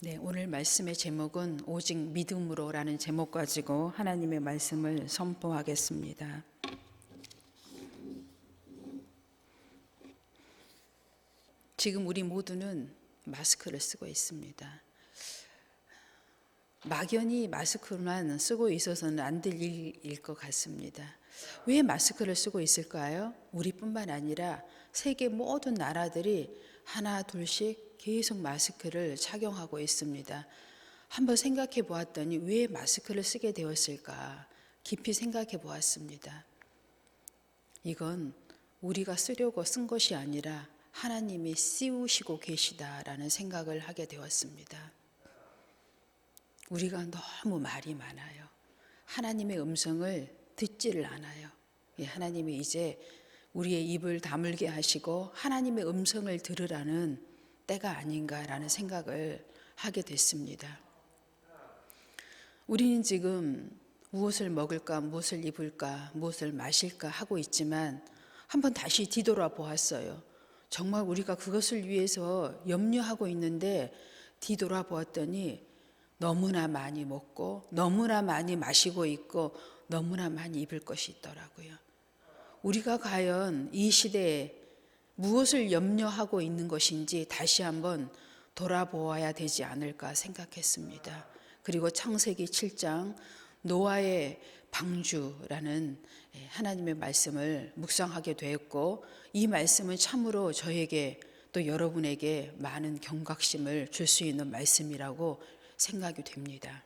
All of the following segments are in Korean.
네, 오늘 말씀의 제목은 오직 믿음으로라는 제목 가지고 하나님의 말씀을 선포하겠습니다. 지금 우리 모두는 마스크를 쓰고 있습니다. 막연히 마스크만 쓰고 있어서는 안 될 일일 것 같습니다. 왜 마스크를 쓰고 있을까요? 우리뿐만 아니라 세계 모든 나라들이 하나 둘씩 계속 마스크를 착용하고 있습니다. 한번 생각해 보았더니 왜 마스크를 쓰게 되었을까? 깊이 생각해 보았습니다. 이건 우리가 쓰려고 쓴 것이 아니라 하나님이 씌우시고 계시다라는 생각을 하게 되었습니다. 우리가 너무 말이 많아요. 하나님의 음성을 듣지를 않아요. 하나님이 이제 우리의 입을 다물게 하시고 하나님의 음성을 들으라는 때가 아닌가라는 생각을 하게 됐습니다. 우리는 지금 무엇을 먹을까, 무엇을 입을까, 무엇을 마실까 하고 있지만 한번 다시 뒤돌아 보았어요. 정말 우리가 그것을 위해서 염려하고 있는데 뒤돌아 보았더니 너무나 많이 먹고 너무나 많이 마시고 있고 너무나 많이 입을 것이 있더라고요. 우리가 과연 이 시대에 무엇을 염려하고 있는 것인지 다시 한번 돌아보아야 되지 않을까 생각했습니다. 그리고 창세기 7장 노아의 방주라는 하나님의 말씀을 묵상하게 되었고, 이 말씀은 참으로 저에게 또 여러분에게 많은 경각심을 줄 수 있는 말씀이라고 생각이 됩니다.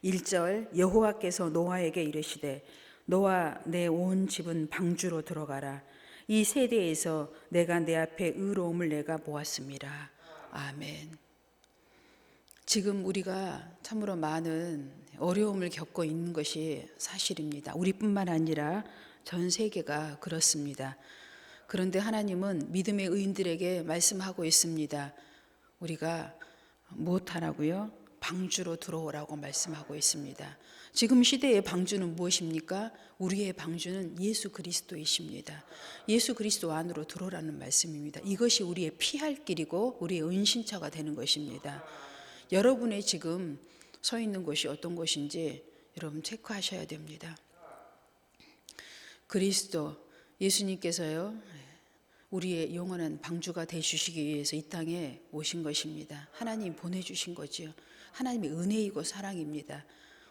1절 여호와께서 노아에게 이르시되 노아 내 온 집은 방주로 들어가라. 이 세대에서 내가 내 앞에 의로움을 내가 보았습니다. 아멘. 지금 우리가 참으로 많은 어려움을 겪고 있는 것이 사실입니다. 우리뿐만 아니라 전 세계가 그렇습니다. 그런데 하나님은 믿음의 의인들에게 말씀하고 있습니다. 우리가 무엇하라고요? 방주로 들어오라고 말씀하고 있습니다. 지금 시대의 방주는 무엇입니까? 우리의 방주는 예수 그리스도이십니다. 예수 그리스도 안으로 들어오라는 말씀입니다. 이것이 우리의 피할 길이고 우리의 은신처가 되는 것입니다. 여러분의 지금 서 있는 곳이 어떤 곳인지 여러분 체크하셔야 됩니다. 그리스도 예수님께서요, 우리의 영원한 방주가 되주시기 위해서 이 땅에 오신 것입니다. 하나님 보내주신 거지요. 하나님의 은혜이고 사랑입니다.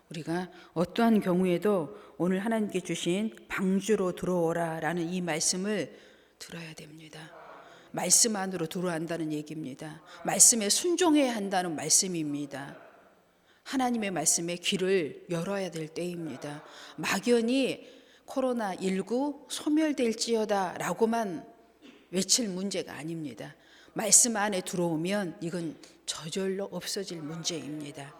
우리가 어떠한 경우에도 오늘 하나님께 주신 방주로 들어오라 라는 이 말씀을 들어야 됩니다. 말씀 안으로 들어간다는 얘기입니다. 말씀에 순종해야 한다는 말씀입니다. 하나님의 말씀에 귀를 열어야 될 때입니다. 막연히 코로나19 소멸될지어다 라고만 외칠 문제가 아닙니다. 말씀 안에 들어오면 이건 저절로 없어질 문제입니다.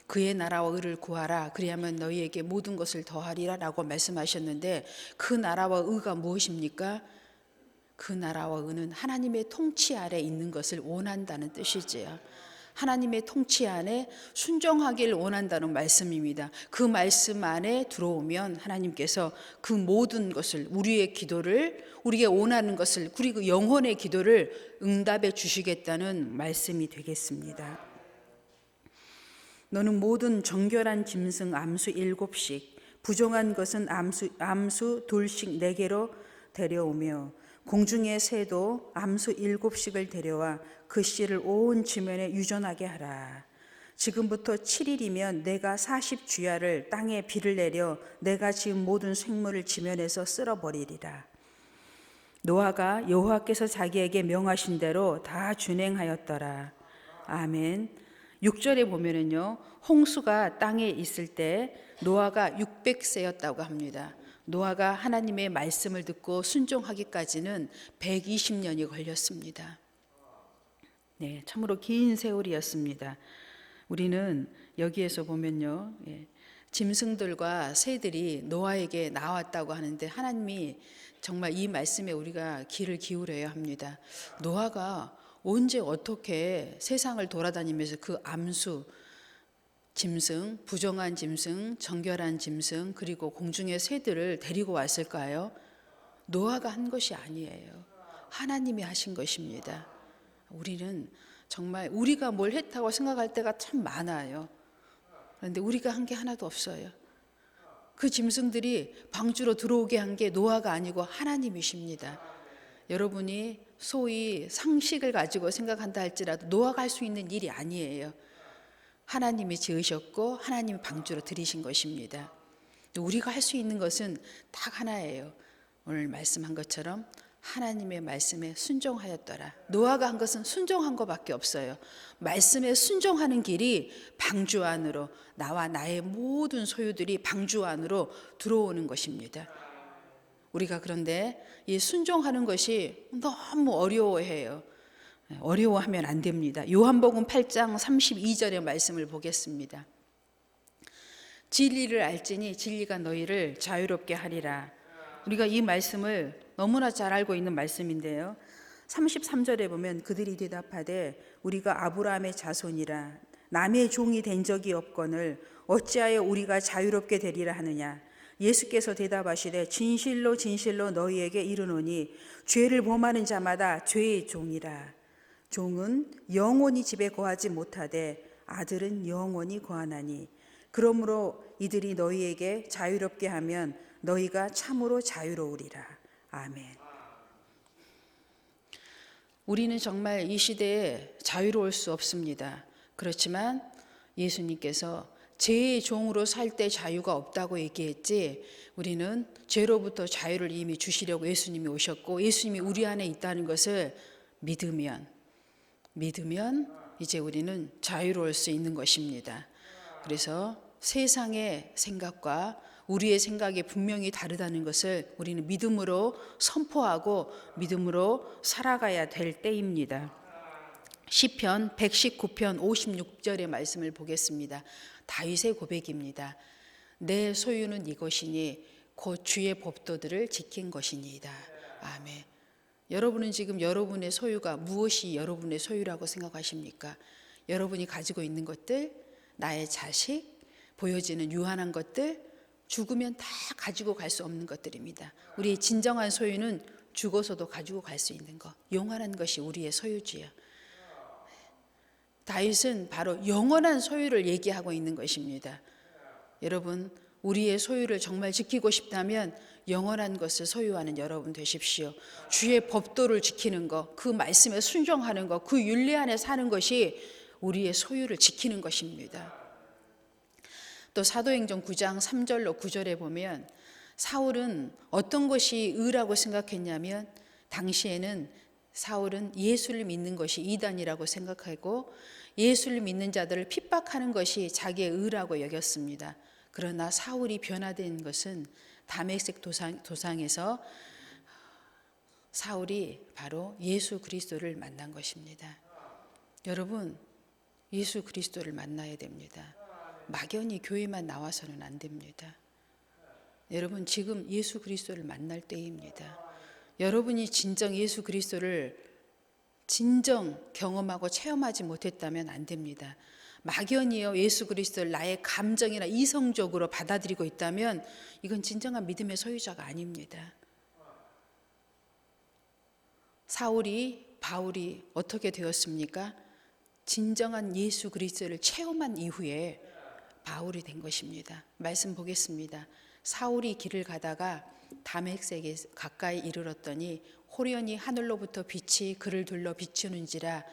그의 나라와 의를 구하라. 그리하면 너희에게 모든 것을 더하리라 라고 말씀하셨는데, 그 나라와 의가 무엇입니까? 그 나라와 의는 하나님의 통치 아래 있는 것을 원한다는 뜻이지요. 하나님의 통치 안에 순종하기를 원한다는 말씀입니다. 그 말씀 안에 들어오면 하나님께서 그 모든 것을, 우리의 기도를, 우리가 원하는 것을, 그리고 영혼의 기도를 응답해 주시겠다는 말씀이 되겠습니다. 너는 모든 정결한 짐승 암수 7씩, 부정한 것은 암수 2씩 내게로 데려오며 공중의 새도 암수 7씩을 데려와 그 씨를 온 지면에 유전하게 하라. 지금부터 7일이면 내가 40주야를 땅에 비를 내려 내가 지은 모든 생물을 지면에서 쓸어버리리라. 노아가 여호와께서 자기에게 명하신 대로 다 준행하였더라. 아멘. 6절에 보면은요, 홍수가 땅에 있을 때 노아가 600세였다고 합니다. 노아가 하나님의 말씀을 듣고 순종하기까지는 120년이 걸렸습니다. 네, 참으로 긴 세월이었습니다. 우리는 여기에서 보면요, 짐승들과 새들이 노아에게 나왔다고 하는데 하나님이 정말 이 말씀에 우리가 귀를 기울여야 합니다. 노아가 언제 어떻게 세상을 돌아다니면서 그 암수 짐승, 부정한 짐승, 정결한 짐승, 그리고 공중의 새들을 데리고 왔을까요? 노아가 한 것이 아니에요. 하나님이 하신 것입니다. 우리는 정말 우리가 뭘 했다고 생각할 때가 참 많아요. 그런데 우리가 한 게 하나도 없어요. 그 짐승들이 방주로 들어오게 한 게 노아가 아니고 하나님이십니다. 여러분이 소위 상식을 가지고 생각한다 할지라도 노아가 할 수 있는 일이 아니에요. 하나님이 지으셨고 하나님이 방주로 들이신 것입니다. 우리가 할 수 있는 것은 딱 하나예요. 오늘 말씀한 것처럼 하나님의 말씀에 순종하였더라. 노아가 한 것은 순종한 것밖에 없어요. 말씀에 순종하는 길이 방주 안으로, 나와 나의 모든 소유들이 방주 안으로 들어오는 것입니다. 우리가 그런데 이 순종하는 것이 너무 어려워해요. 어려워하면 안 됩니다. 요한복음 8장 32절의 말씀을 보겠습니다. 진리를 알지니 진리가 너희를 자유롭게 하리라. 우리가 이 말씀을 너무나 잘 알고 있는 말씀인데요. 33절에 보면 그들이 대답하되 우리가 아브라함의 자손이라 남의 종이 된 적이 없거늘 어찌하여 우리가 자유롭게 되리라 하느냐. 예수께서 대답하시되 진실로 진실로 너희에게 이르노니 죄를 범하는 자마다 죄의 종이라. 종은 영원히 집에 거하지 못하되 아들은 영원히 거하나니 그러므로 이들이 너희에게 자유롭게 하면 너희가 참으로 자유로우리라. 아멘. 우리는 정말 이 시대에 자유로울 수 없습니다. 그렇지만 예수님께서 죄의 종으로 살 때 자유가 없다고 얘기했지, 우리는 죄로부터 자유를 이미 주시려고 예수님이 오셨고 예수님이 우리 안에 있다는 것을 믿으면 이제 우리는 자유로울 수 있는 것입니다. 그래서 세상의 생각과 우리의 생각이 분명히 다르다는 것을 우리는 믿음으로 선포하고 믿음으로 살아가야 될 때입니다. 시편 119편 56절의 말씀을 보겠습니다. 다윗의 고백입니다. 내 소유는 이것이니 곧 주의 법도들을 지킨 것이니이다. 아멘. 여러분은 지금 여러분의 소유가 무엇이 여러분의 소유라고 생각하십니까? 여러분이 가지고 있는 것들, 나의 자식, 보여지는 유한한 것들, 죽으면 다 가지고 갈 수 없는 것들입니다. 우리의 진정한 소유는 죽어서도 가지고 갈 수 있는 것, 영원한 것이 우리의 소유지요. 다윗은 바로 영원한 소유를 얘기하고 있는 것입니다. 여러분, 우리의 소유를 정말 지키고 싶다면 영원한 것을 소유하는 여러분 되십시오. 주의 법도를 지키는 것, 그 말씀에 순종하는 것, 그 윤리 안에 사는 것이 우리의 소유를 지키는 것입니다. 또 사도행전 9장 3절로 9절에 보면 사울은 어떤 것이 의라고 생각했냐면, 당시에는 사울은 예수를 믿는 것이 이단이라고 생각하고 예수를 믿는 자들을 핍박하는 것이 자기의 의라고 여겼습니다. 그러나 사울이 변화된 것은 다메섹 도상에서 사울이 바로 예수 그리스도를 만난 것입니다. 여러분, 예수 그리스도를 만나야 됩니다. 막연히 교회만 나와서는 안 됩니다. 여러분, 지금 예수 그리스도를 만날 때입니다. 여러분이 진정 예수 그리스도를 진정 경험하고 체험하지 못했다면 안 됩니다. 막연히요 예수 그리스도를 나의 감정이나 이성적으로 받아들이고 있다면 이건 진정한 믿음의 소유자가 아닙니다. 바울이 어떻게 되었습니까? 진정한 예수 그리스도를 체험한 이후에 바울이 된 것입니다. 말씀 보겠습니다. 사울이 길을 가다가 다메섹에 가까이 이르렀더니 호련히 하늘로부터 빛이 그를 둘러 비추는지라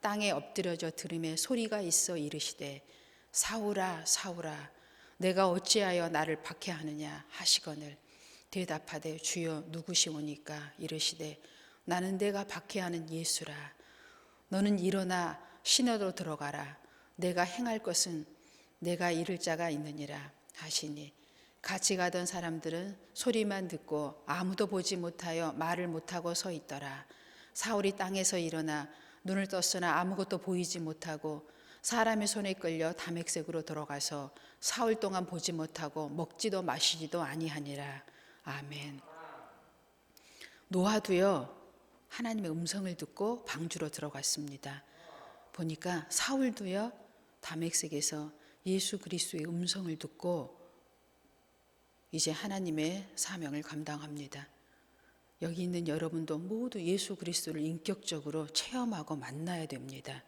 땅에 엎드려져 들음에 소리가 있어 이르시되 사울아 사울아 내가 어찌하여 나를 박해하느냐 하시거늘 대답하되 주여 누구시오니까 이르시되 나는 내가 박해하는 예수라. 너는 일어나 시내로 들어가라. 내가 행할 것은 내가 이를 자가 있느니라 하시니 같이 가던 사람들은 소리만 듣고 아무도 보지 못하여 말을 못하고 서 있더라. 사울이 땅에서 일어나 눈을 떴으나 아무것도 보이지 못하고 사람의 손에 끌려 다메섹으로 들어가서 사흘 동안 보지 못하고 먹지도 마시지도 아니하니라. 아멘. 노아도요 하나님의 음성을 듣고 방주로 들어갔습니다. 보니까 사울도요 다메섹에서 예수 그리스도의 음성을 듣고 이제 하나님의 사명을 감당합니다. 여기 있는 여러분도 모두 예수 그리스도를 인격적으로 체험하고 만나야 됩니다.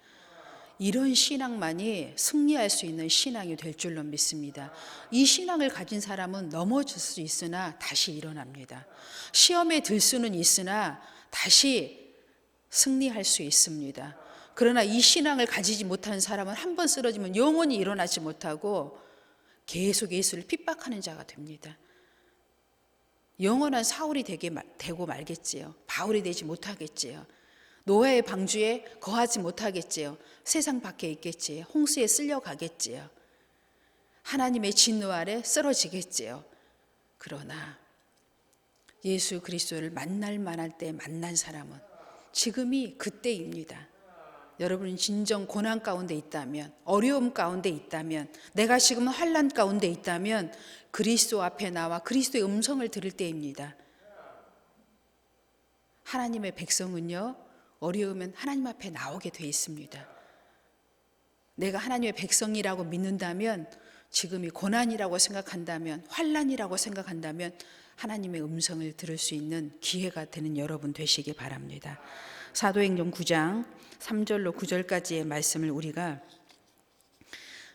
이런 신앙만이 승리할 수 있는 신앙이 될 줄로 믿습니다. 이 신앙을 가진 사람은 넘어질 수 있으나 다시 일어납니다. 시험에 들 수는 있으나 다시 승리할 수 있습니다. 그러나 이 신앙을 가지지 못하는 사람은 한 번 쓰러지면 영원히 일어나지 못하고 계속 예수를 핍박하는 자가 됩니다. 영원한 사울이 되고 말겠지요. 바울이 되지 못하겠지요. 노아의 방주에 거하지 못하겠지요. 세상 밖에 있겠지요. 홍수에 쓸려가겠지요. 하나님의 진노 아래 쓰러지겠지요. 그러나 예수 그리스도를 만날 만할 때 만난 사람은 지금이 그때입니다. 여러분은 진정 고난 가운데 있다면, 어려움 가운데 있다면, 내가 지금 환난 가운데 있다면 그리스도 앞에 나와 그리스도의 음성을 들을 때입니다. 하나님의 백성은요, 어려우면 하나님 앞에 나오게 돼 있습니다. 내가 하나님의 백성이라고 믿는다면, 지금이 고난이라고 생각한다면, 환난이라고 생각한다면 하나님의 음성을 들을 수 있는 기회가 되는 여러분 되시기 바랍니다. 사도행전 9장 3절로 9절까지의 말씀을 우리가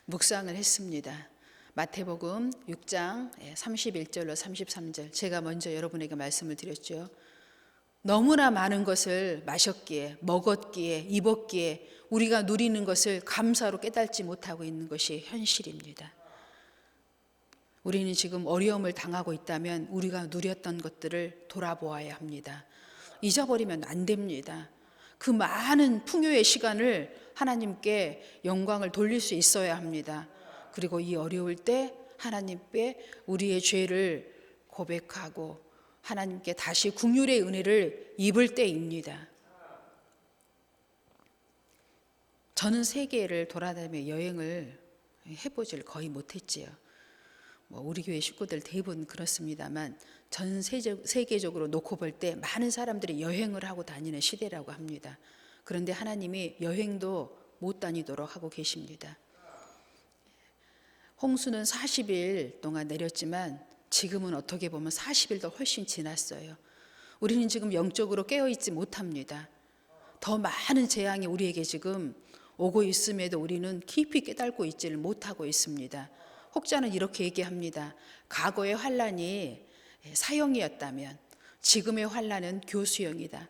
묵상을 했습니다. 마태복음 6장 31절로 33절, 제가 먼저 여러분에게 말씀을 드렸죠. 너무나 많은 것을 마셨기에, 먹었기에, 입었기에 우리가 누리는 것을 감사로 깨닫지 못하고 있는 것이 현실입니다. 우리는 지금 어려움을 당하고 있다면 우리가 누렸던 것들을 돌아보아야 합니다. 잊어버리면 안 됩니다. 그 많은 풍요의 시간을 하나님께 영광을 돌릴 수 있어야 합니다. 그리고 이 어려울 때 하나님께 우리의 죄를 고백하고 하나님께 다시 긍휼의 은혜를 입을 때입니다. 저는 세계를 돌아다니며 여행을 해보질 거의 못했지요. 우리 교회 식구들 대부분 그렇습니다만 전 세계적으로 놓고 볼 때 많은 사람들이 여행을 하고 다니는 시대라고 합니다. 그런데 하나님이 여행도 못 다니도록 하고 계십니다. 홍수는 40일 동안 내렸지만 지금은 어떻게 보면 40일도 훨씬 지났어요. 우리는 지금 영적으로 깨어있지 못합니다. 더 많은 재앙이 우리에게 지금 오고 있음에도 우리는 깊이 깨닫고 있지를 못하고 있습니다. 혹자는 이렇게 얘기합니다. 과거의 환난이 사형이었다면 지금의 환난은 교수형이다.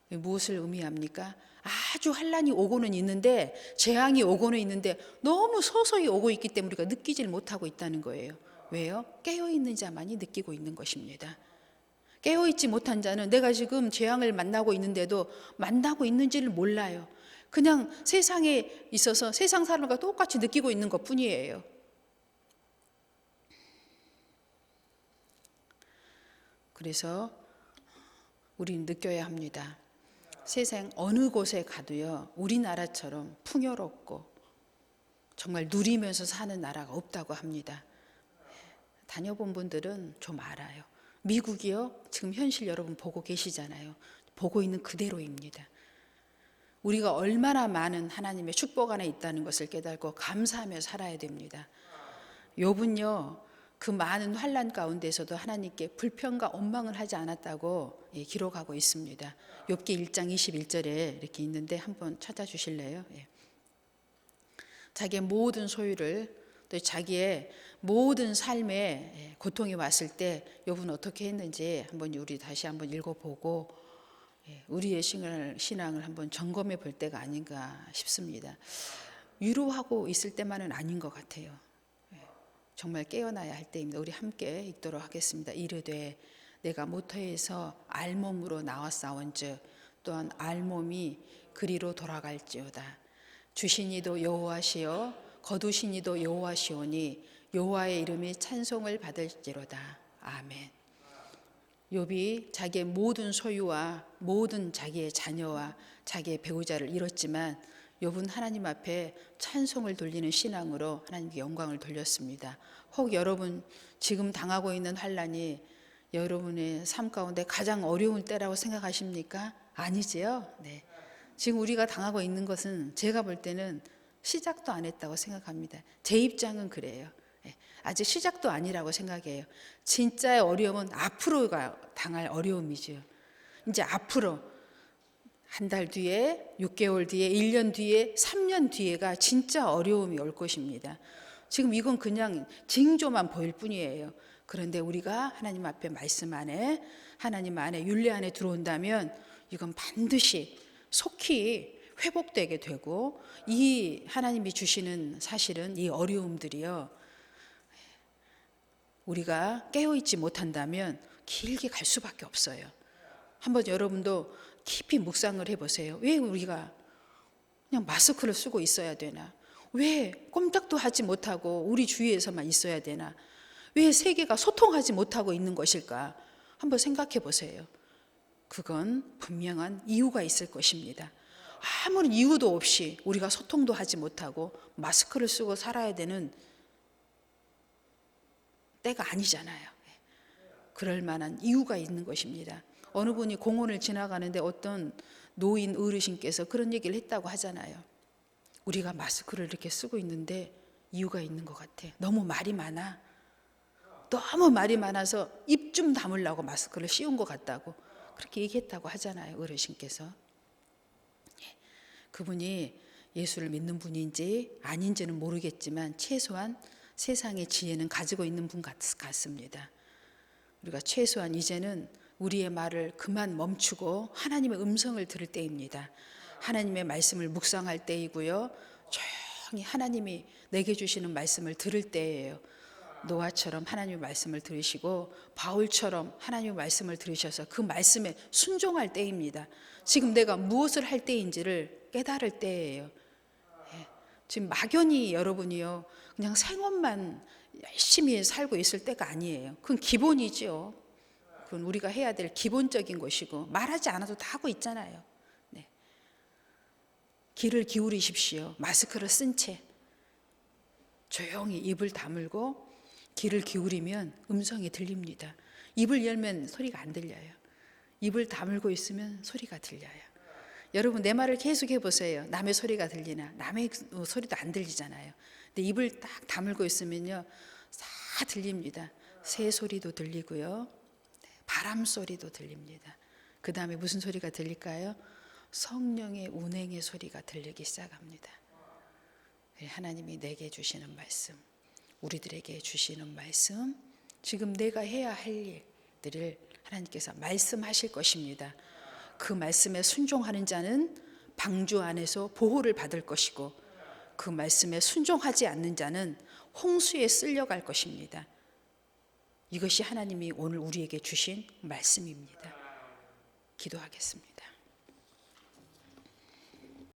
무엇을 의미합니까? 아주 환난이 오고는 있는데, 재앙이 오고는 있는데 너무 서서히 오고 있기 때문에 우리가 느끼질 못하고 있다는 거예요. 왜요? 깨어있는 자만이 느끼고 있는 것입니다. 깨어있지 못한 자는 내가 지금 재앙을 만나고 있는데도 만나고 있는지를 몰라요. 그냥 세상에 있어서 세상 사람과 똑같이 느끼고 있는 것뿐이에요. 그래서 우리는 느껴야 합니다. 세상 어느 곳에 가도요, 우리나라처럼 풍요롭고 정말 누리면서 사는 나라가 없다고 합니다. 다녀본 분들은 좀 알아요. 미국이요, 지금 현실 여러분 보고 계시잖아요. 보고 있는 그대로입니다. 우리가 얼마나 많은 하나님의 축복 안에 있다는 것을 깨닫고 감사하며 살아야 됩니다. 욥은요, 그 많은 환난 가운데서도 하나님께 불평과 원망을 하지 않았다고 기록하고 있습니다. 욥기 1장 21절에 이렇게 있는데 한번 찾아주실래요? 자기의 모든 소유를, 또 자기의 모든 삶에 고통이 왔을 때 욥은 어떻게 했는지 한번 우리 다시 한번 읽어보고 우리의 신앙을 한번 점검해 볼 때가 아닌가 싶습니다. 위로하고 있을 때만은 아닌 것 같아요. 정말 깨어나야 할 때입니다. 우리 함께 읽도록 하겠습니다. 이르되 내가 모태에서 알몸으로 나왔사온즉 또한 알몸이 그리로 돌아갈지어다. 주신 이도 여호와시요 거두신 이도 여호와시오니 여호와의 이름이 찬송을 받을지로다. 아멘. 욥이 자기의 모든 소유와 모든 자기의 자녀와 자기의 배우자를 잃었지만 욥은 하나님 앞에 찬송을 돌리는 신앙으로 하나님께 영광을 돌렸습니다. 혹 여러분 지금 당하고 있는 환난이 여러분의 삶 가운데 가장 어려운 때라고 생각하십니까? 아니지요? 네. 지금 우리가 당하고 있는 것은 제가 볼 때는 시작도 안 했다고 생각합니다. 제 입장은 그래요. 아직 시작도 아니라고 생각해요. 진짜의 어려움은 앞으로가 당할 어려움이죠. 이제 앞으로 한 달 뒤에, 6개월 뒤에, 1년 뒤에, 3년 뒤에가 진짜 어려움이 올 것입니다. 지금 이건 그냥 징조만 보일 뿐이에요. 그런데 우리가 하나님 앞에 말씀 안에, 하나님 안에 윤리 안에 들어온다면 이건 반드시 속히 회복되게 되고, 이 하나님이 주시는 사실은 이 어려움들이요, 우리가 깨어있지 못한다면 길게 갈 수밖에 없어요. 한번 여러분도 깊이 묵상을 해보세요. 왜 우리가 그냥 마스크를 쓰고 있어야 되나? 왜 꼼짝도 하지 못하고 우리 주위에서만 있어야 되나? 왜 세계가 소통하지 못하고 있는 것일까? 한번 생각해 보세요. 그건 분명한 이유가 있을 것입니다. 아무런 이유도 없이 우리가 소통도 하지 못하고 마스크를 쓰고 살아야 되는 때가 아니잖아요. 그럴 만한 이유가 있는 것입니다. 어느 분이 공원을 지나가는데 어떤 노인 어르신께서 그런 얘기를 했다고 하잖아요. 우리가 마스크를 이렇게 쓰고 있는데 이유가 있는 것 같아. 너무 말이 많아. 너무 말이 많아서 입 좀 다물라고 마스크를 씌운 것 같다고 그렇게 얘기했다고 하잖아요. 어르신께서. 그분이 예수를 믿는 분인지 아닌지는 모르겠지만 최소한 세상의 지혜는 가지고 있는 분 같습니다. 우리가 최소한 이제는 우리의 말을 그만 멈추고 하나님의 음성을 들을 때입니다. 하나님의 말씀을 묵상할 때이고요. 조용히 하나님이 내게 주시는 말씀을 들을 때예요. 노아처럼 하나님의 말씀을 들으시고 바울처럼 하나님의 말씀을 들으셔서 그 말씀에 순종할 때입니다. 지금 내가 무엇을 할 때인지를 깨달을 때예요. 지금 막연히 여러분이요, 그냥 생업만 열심히 살고 있을 때가 아니에요. 그건 기본이죠. 그건 우리가 해야 될 기본적인 것이고 말하지 않아도 다 하고 있잖아요. 네. 귀를 기울이십시오. 마스크를 쓴 채 조용히 입을 다물고 귀를 기울이면 음성이 들립니다. 입을 열면 소리가 안 들려요. 입을 다물고 있으면 소리가 들려요. 여러분 내 말을 계속 해보세요. 남의 소리가 들리나? 남의 소리도 안 들리잖아요. 근데 입을 딱 다물고 있으면요 다 들립니다. 새 소리도 들리고요, 바람 소리도 들립니다. 그 다음에 무슨 소리가 들릴까요? 성령의 운행의 소리가 들리기 시작합니다. 하나님이 내게 주시는 말씀, 우리들에게 주시는 말씀, 지금 내가 해야 할 일들을 하나님께서 말씀하실 것입니다. 그 말씀에 순종하는 자는 방주 안에서 보호를 받을 것이고 그 말씀에 순종하지 않는 자는 홍수에 쓸려갈 것입니다. 이것이 하나님이 오늘 우리에게 주신 말씀입니다. 기도하겠습니다.